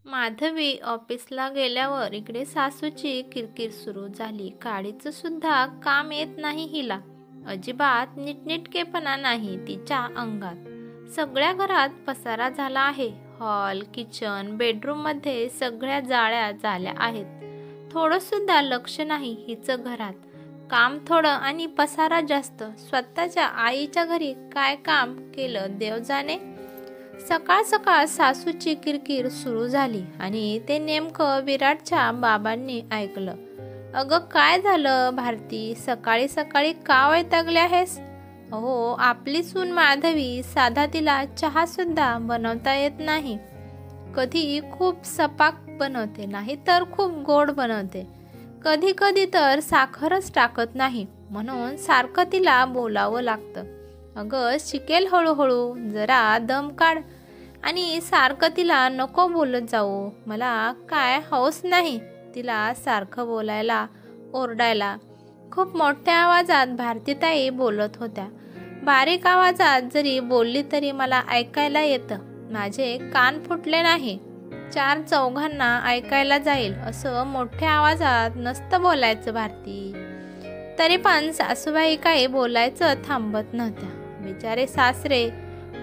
माधवी ऑफिसला गेल्यावर इकडे सासूची किरकिर सुरू झाली. काडीचं सुद्धा काम येत नाही हिला. अजिबात नीटनेटकेपणा नाही तिच्या अंगात. सगळ्या घरात पसारा झाला आहे. हॉल, किचन, बेडरूम मध्ये सगळ्या जाळ्या झाल्या आहेत. थोडं सुद्धा लक्ष नाही हिचं घरात. काम थोडं आणि पसारा जास्त. स्वतःच्या आईच्या घरी काय काम केलं देव जाणे. सकाळ सकाळ सासूची किरकिर सुरू झाली आणि ते नेमकं विराटच्या बाबांनी ऐकलं. अगं काय झालं भारती, सकाळी सकाळी का वैतागली आहेस? हो, आपली सून माधवी साधा तिला चहा सुद्धा बनवता येत नाही. कधी खूप सपाक बनवते, नाही तर खूप गोड बनवते. कधी कधी तर साखरच टाकत नाही, म्हणून सारखं तिला बोलावं लागतं. अगं शिकेल हळूहळू, जरा दम काढ. आणि सारखं तिला नको बोलत जाऊ. मला काय हौस नाही तिला सारखं बोलायला, ओरडायला. खूप मोठ्या आवाजात भारतीताई बोलत होत्या. बारीक आवाजात जरी बोलली तरी मला ऐकायला येतं. माझे कान फुटले नाही. चार चौघांना ऐकायला जाईल असं मोठ्या आवाजात नसतं बोलायचं भारती. तरी पण सासूबाई काही बोलायचं थांबत नव्हत्या. बिचारे सासरे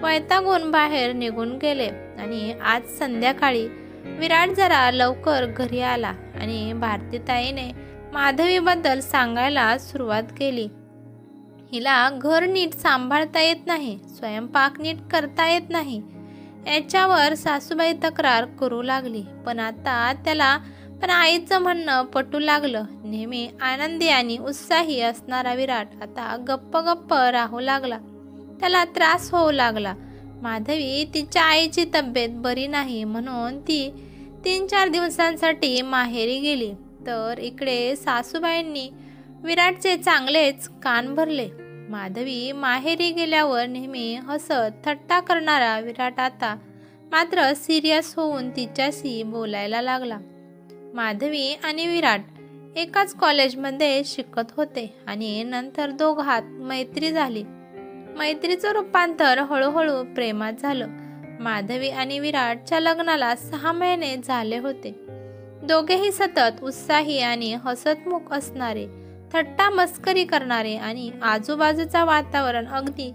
वैतागून बाहेर निघून गेले आणि आज संध्याकाळी विराट जरा लवकर घरी आला आणि भारतीताईने माधवीबद्दल सांगायला सुरुवात केली. हिला घर नीट सांभाळता येत नाही, स्वयंपाक नीट करता येत नाही. याच्यावर सासूबाई तक्रार करू लागली. पण आता त्याला आईचं म्हणणं पटू लागलं. नेहमी आनंदी आणि उत्साही असणारा विराट आता गप्प गप्प राहू लागला. त्याला त्रास होऊ लागला. माधवी तिच्या आईची तब्येत बरी नाही म्हणून ती 3-4 दिवसांसाठी माहेरी गेली. तर इकडे सासूबाईंनी विराटचे चांगलेच कान भरले. माधवी माहेरी गेल्यावर नेहमी हसत थट्टा करणारा विराट आता मात्र सिरियस होऊन तिच्याशी बोलायला लागला. माधवी आणि विराट एकाच कॉलेजमध्ये शिकत होते आणि नंतर दोघात मैत्री झाली. मैत्रीचं रूपांतर हळूहळू प्रेमात झालं. माधवी आणि विराटच्या लग्नाला 6 महिने झाले होते. दोघेही सतत उत्साही आणि हसतमुख असणारे, थट्टा मस्करी करणारे आणि आजूबाजूचा वातावरण अगदी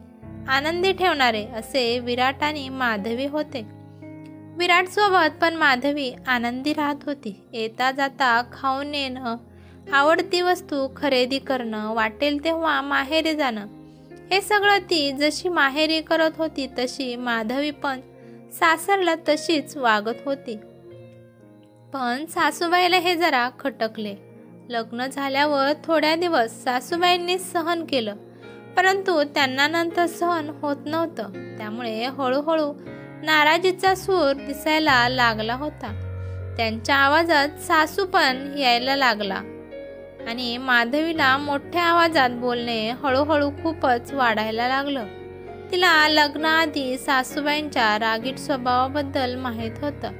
आनंदी ठेवणारे असे विराट आणि माधवी होते. विराट सोबत पण माधवी आनंदी राहत होती. येता जाता खाऊन येणं, आवडती वस्तू खरेदी करणं, वाटेल तेव्हा माहेरी जाणं, हे सगळं ती जशी माहेरी करत होती तशी माधवी पण सासरला तशीच वागत होती. पण सासूबाईला हे जरा खटकले. लग्न झाल्यावर थोड्या दिवस सासूबाईंनी सहन केलं, परंतु त्यांना नंतर सहन होत नव्हतं. त्यामुळे हळूहळू नाराजीचा सूर दिसायला लागला होता. त्यांच्या आवाजात सासू पण यायला लागला आणि माधवीला मोठ्या आवाजात बोलणे हळूहळू खूपच वाढायला लागलं. तिला लग्नाआधी सासूबाईंच्या रागीट स्वभावाबद्दल माहीत होतं.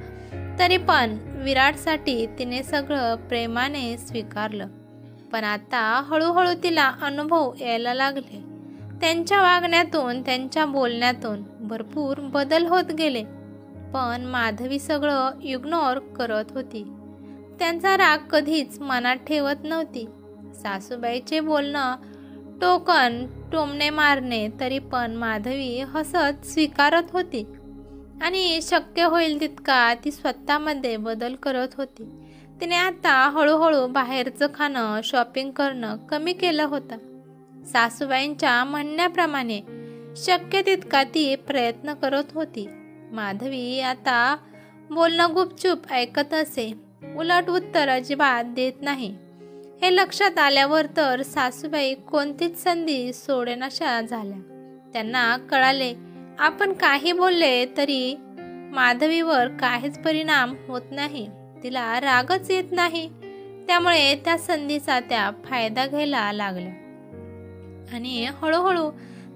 तरी पण विराटसाठी तिने सगळं प्रेमाने स्वीकारलं. पण आता हळूहळू तिला अनुभव यायला लागले. त्यांच्या वागण्यातून, त्यांच्या बोलण्यातून भरपूर बदल होत गेले. पण माधवी सगळं इग्नोर करत होती. त्यांचा राग कधीच मनात ठेवत नव्हती. सासूबाईचे बोलणं, टोकन, टोमणे मारणे तरी पण माधवी हसत स्वीकारत होती आणि शक्य होईल तितका ती स्वतःमध्ये बदल करत होती. तिने आता हळूहळू बाहेरचं खाणं, शॉपिंग करणं कमी केलं होतं. सासूबाईंच्या म्हणण्याप्रमाणे शक्य तितका ती प्रयत्न करत होती. माधवी आता बोलणं गुपचूप ऐकत असे, उलट उत्तर अजिबात देत नाही. हे लक्षात आल्यावर तर सासूबाई कोणतीच संधी सोडेनाशा झाल्या. त्यांना कळाले आपण काही बोलले तरी माधवीवर काहीच परिणाम होत नाही, तिला रागच येत नाही. त्यामुळे त्या संधीचा त्या फायदा घ्यायला लागल्या आणि हळूहळू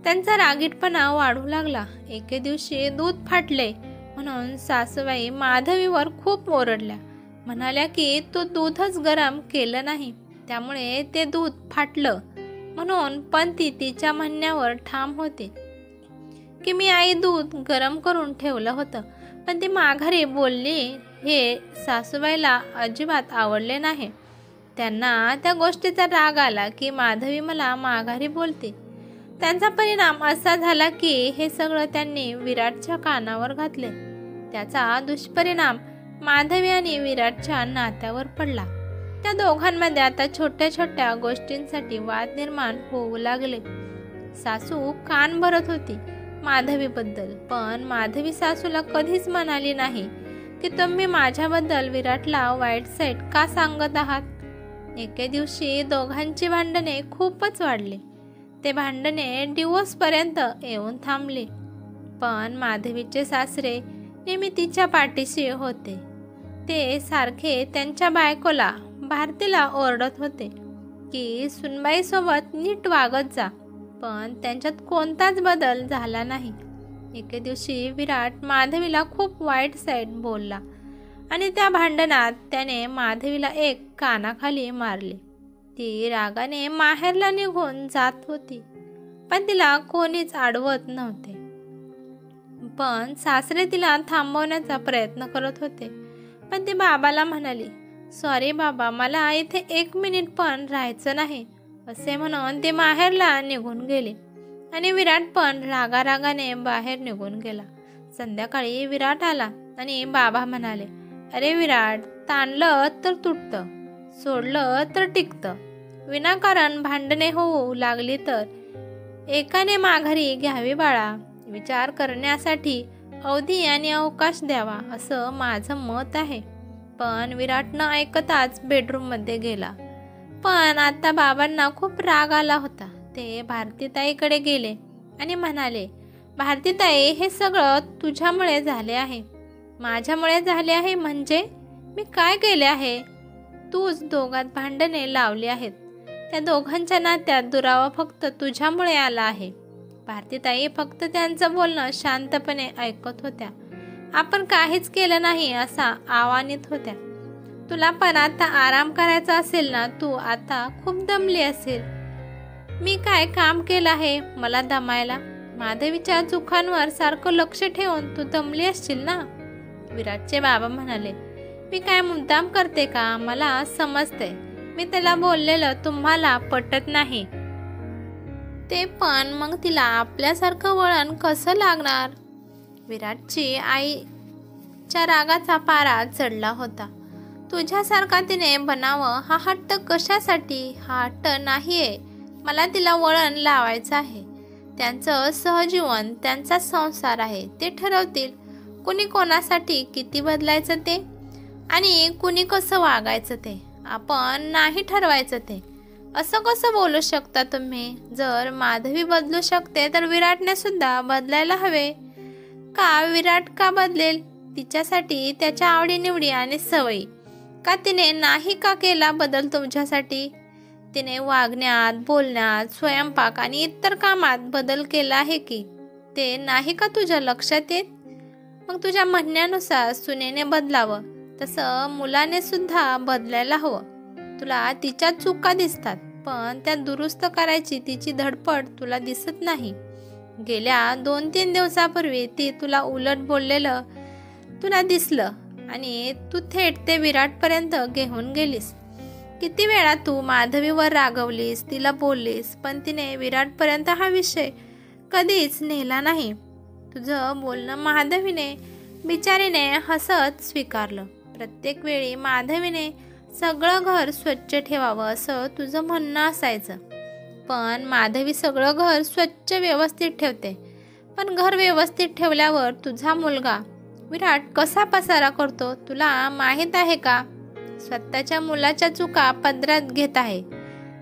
त्यांचा रागीटपणा वाढू लागला. एके दिवशी दूध फाटले म्हणून सासूबाई माधवीवर खूप ओरडल्या. म्हणाल्या की तू दूधच गरम केलं नाही, त्यामुळे ते दूध फाटलं म्हणून. पण ती तिच्या म्हणण्यावर ठाम होती की मी आई दूध गरम करून ठेवलं होतं. पण ती माघारी बोलली हे सासूबाईला अजिबात आवडले नाही. त्यांना त्या गोष्टीचा राग आला की माधवी मला माघारी बोलते. त्यांचा परिणाम असा झाला की हे सगळं त्यांनी विराटच्या कानावर घातले. त्याचा दुष्परिणाम माधवी आणि विराटच्या नात्यावर पडला. त्या दोघांमध्ये आता छोट्या छोट्या गोष्टींसाठी वाद निर्माण होऊ लागले. सासू कान भरत होती माधवीबद्दल, पण माधवी सासूला कधीच म्हणाली नाही की तुम्ही माझ्याबद्दल विराटला वाईट साईड का सांगत आहात. एके दिवशी दोघांची भांडणे खूपच वाढली. ते भांडणे डिवोर्सपर्यंत येऊन थांबले. पण माधवीचे सासरे नेहमी तिच्या पाठीशी होते. ते सारखे त्यांच्या बायकोला भारतीला ओरडत होते की सुनबाईसोबत नीट वागत जा, पण त्यांच्यात कोणताच बदल झाला नाही. एके दिवशी विराट माधवीला खूप वाईट साईड बोलला आणि त्या भांडणात त्याने माधवीला एक कानाखाली मारले. ती रागाने माहेरला निघून जात होती, पण तिला कोणीच अडवत नव्हते. पण सासरे तिला थांबवण्याचा प्रयत्न करत होते. पण ती बाबाला म्हणाली, सॉरी बाबा, मला इथे 1 मिनिट पण राहायचं नाही, असे म्हणून ते माहेरला निघून गेले. आणि विराट पण रागारागाने बाहेर निघून गेला. संध्याकाळी विराट आला आणि बाबा म्हणाले, अरे विराट, ताणलं तर तुटतं, सोडलं तर टिकतं. विनाकारण भांडणे होऊ लागली तर एकाने माघारी घ्यावी बाळा. विचार करण्यासाठी अवधी आणि अवकाश द्यावा, असं माझं मत आहे. पण विराट न ऐकताच बेडरूममध्ये गेला. पण आता बाबांना खूप राग आला होता. ते भारतीताईकडे गेले आणि म्हणाले, भारतीताई, हे सगळं तुझ्यामुळे झाले आहे. माझ्यामुळे झाले आहे म्हणजे मी काय केले आहे? तूच दोघात भांडणे लावली आहेत. त्या दोघांच्या नात्यात दुरावा फक्त तुझ्यामुळे आला आहे. भारतीताई फक्त त्यांचं बोलणं शांतपणे ऐकत होत्या. आपण काहीच केलं नाही असा आवानित होत्या. तुला पण आता आराम करायचा असेल ना, तू आता खूप दमली असेल. मी काय काम केलं आहे मला दमायला? माधवीच्या चुकांवर सारखं लक्ष ठेवून तू दमली असशील ना. विराटचे बाबा म्हणाले, मी काय मुद्दाम करते का? मला समजते. मी त्याला बोललेलं तुम्हाला पटत नाही. ते पण मग तिला आपल्यासारखं वळण कसं लागणार? विराटची आईच्या रागाचा पारा चढला होता. तुझ्यासारखा तिने बनावं हा हट्ट कशासाठी? हा हट्ट नाहीये. मला तिला वळण लावायचं आहे. त्यांचं सहजीवन, त्यांचा संसार आहे. ते ठरवतील कुणी कोणासाठी किती बदलायचं ते आणि कुणी कसं वागायचं ते. आपण नाही ठरवायचं ते. असं कसं बोलू शकता तुम्ही? जर माधवी बदलू शकते तर विराटने सुद्धा बदलायला हवे का? विराट का बदलेल? तिच्यासाठी त्याच्या आवडीनिवडी आणि सवयी. का तिने नाही का केला बदल तुमच्यासाठी? तिने वागण्यात, बोलण्यात, स्वयंपाक आणि इतर कामात बदल केला आहे की? ते नाही का तुझ्या लक्षात येत? मग तुझ्या म्हणण्यानुसार सुनेने बदलावं, तसं मुलाने सुद्धा बदलायला हवं. तुला तिच्या चुका दिसतात, पण त्या दुरुस्त करायची तिची धडपड तुला दिसत नाही. गेल्या 2-3 दिवसापूर्वी ती तुला उलट बोललेलं तुला दिसलं आणि तू थेट ते विराटपर्यंत घेऊन गेलीस. किती वेळा तू माधवीवर रागवलीस, तिला बोललीस, पण तिने विराटपर्यंत हा विषय कधीच नेला नाही. तुझं बोलणं माधवीने बिचारीने हसत स्वीकारलं. प्रत्येक वेळी माधवीने सगळं घर स्वच्छ ठेवावं असं तुझं म्हणणं असायचं. पण माधवी सगळं घर स्वच्छ व्यवस्थित ठेवते. पण घर व्यवस्थित ठेवल्यावर तुझा मुलगा विराट कसा पसारा करतो तुला माहीत आहे का? स्वतःच्या मुलाच्या चुका पदरात घेत आहे.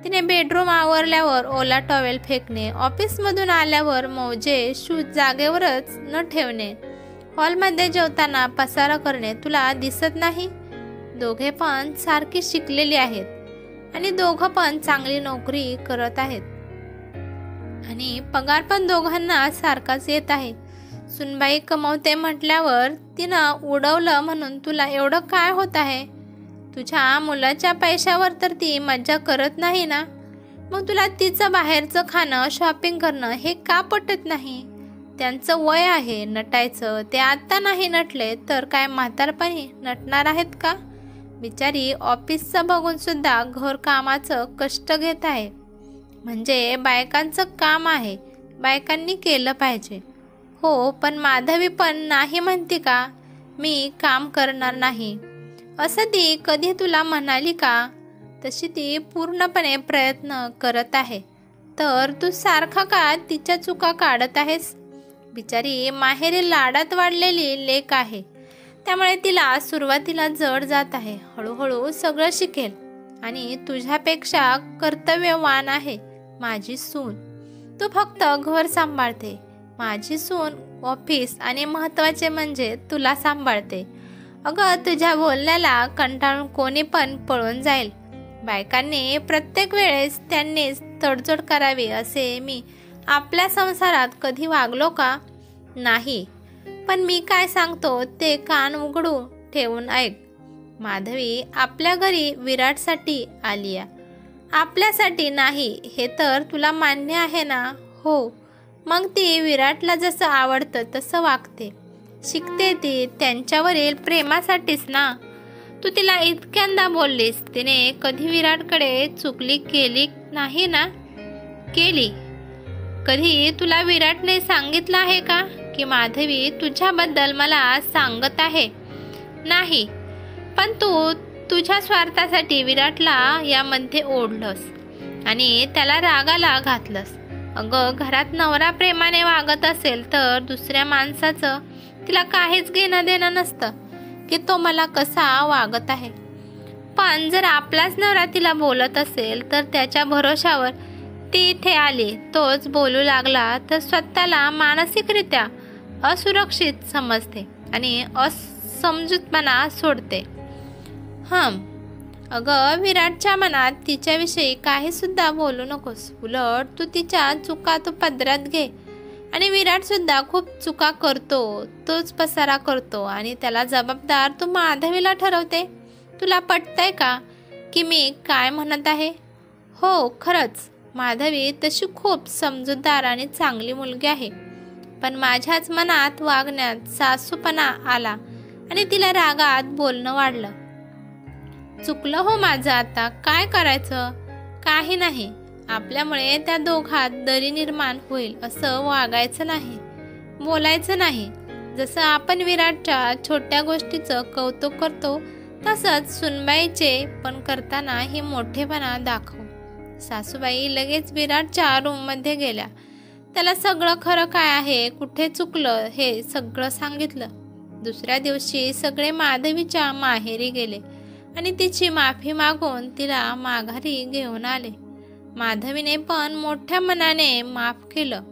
तिने बेडरूम आवरल्यावर ओला टॉवेल फेकणे, ऑफिसमधून आल्यावर मोजे शूज जागेवरच न ठेवणे, हॉलमध्ये जेवताना पसारा करणे तुला दिसत नाही? दोघे पण सारखी शिकलेली आहेत आणि दोघं पण चांगली नोकरी करत आहेत आणि पगार पण दोघांना सारखाच येत आहे. सुनबाई कमवते म्हटल्यावर तिनं उडवलं म्हणून तुला एवढं काय होत आहे? तुझ्या मुलाच्या पैशावर तर ती मज्जा करत नाही ना. मग तुला तिचं बाहेरचं खाणं, शॉपिंग करणं हे का पटत नाही? त्यांचं वय आहे नटायचं, ते आत्ता नाही नटले तर काय म्हातारपणी नटणार आहेत का? बिचारी ऑफिसचं बघून सुद्धा घरकामाचं कष्ट घेत आहे. म्हणजे बायकांचं काम आहे, बायकांनी केलं पाहिजे. हो, पण माधवी पण नाही म्हणते का, मी काम करणार नाही असं ती कधी तुला म्हणाली का? तशी ती पूर्णपणे प्रयत्न करत आहे, तर तू सारखा का तिच्या चुका काढत आहेस? बिचारी माहेरी लाडात वाढलेली लेक आहे, त्यामुळे तिला सुरुवातीला जड जात आहे. हळूहळू सगळं शिकेल आणि तुझ्यापेक्षा कर्तव्यवान आहे माझी सून. तू फक्त घर सांभाळते, माझी सून ऑफिस आणि महत्त्वाचे म्हणजे तुला सांभाळते. अगं, तुझ्या बोलण्याला कंटाळून कोणी पण पळून जाईल. बायकांनी प्रत्येक वेळेस त्यांनीच तडजोड करावी असे मी आपल्या संसारात कधी वागलो का? नाही. पण मी काय सांगतो ते कान उघडून ठेवून ऐक. माधवी आपल्या घरी विराटसाठी आलीया, आपल्यासाठी नाही, हे तर तुला मान्य आहे ना? हो. मग ती विराटला जसं आवडतं तसं वागते, शिकते ती त्यांच्यावरील प्रेमासाठीच ना. तू तिला इतक्यांदा बोललीस, तिने कधी विराटकडे चुगली केली नाही ना? केली. कधी तुला विराटने सांगितलं आहे का की माधवी तुझ्याबद्दल मला सांगत आहे? नाही. पण तू तुझ्या स्वार्थासाठी विराटला यामध्ये ओढलंस आणि त्याला रागाला घातलंस. अगं, घरात नवरा प्रेमाने वागत असेल तर दुसऱ्या माणसाचं तिला काहीच घेणं देणं नसतं की तो मला कसा वागत आहे. पण जर आपलाच नवरा तिला बोलत असेल तर त्याच्या भरोशावर ती इथे आली, तोच बोलू लागला तर स्वतःला मानसिकरित्या असुरक्षित समजते आणि असमजूतपणा सोडते. अगं, विराटच्या मनात तिच्याविषयी काही सुद्धा बोलू नकोस. उलट तू तिच्या चुका तू पदरात घे. आणि विराट सुद्धा खूप चुका करतो, तोच पसारा करतो आणि त्याला जबाबदार तू माधवीला ठरवते. तुला पटतंय का की मी काय म्हणत आहे? हो, खरंच माधवी तशी खूप समजूतदार आणि चांगली मुलगी आहे. पण माझ्याच मनात वागण्यात सासूपणा आला आणि तिला रागात बोलणं वाढलं. चुकलं हो माझं, आता काय करायचं? काही नाही. आपल्यामुळे त्या दोघात दरी निर्माण होईल असं वागायचं नाही, बोलायचं नाही. जसं आपण विराटच्या छोट्या गोष्टीचं कौतुक करतो तसंच सुनबाईचे पण करताना ही मोठेपणा दाखव. सासूबाई लगेच विराटच्या रूममध्ये गेल्या. त्याला सगळं खरं काय आहे, कुठे चुकलं हे सगळं सांगितलं. दुसऱ्या दिवशी सगळे माधवीच्या माहेरी गेले आणि तिची माफी मागून तिला माघारी घेऊन आले. माधवीने पण मोठ्या मनाने माफ केलं.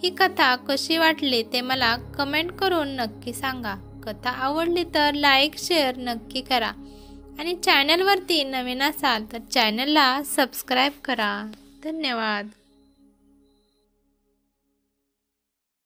ही कथा कशी वाटली ते मला कमेंट करून नक्की सांगा. कथा आवडली तर लाईक शेअर नक्की करा आणि चॅनलवरती नवीन असाल तर चॅनलला सबस्क्राईब करा. धन्यवाद.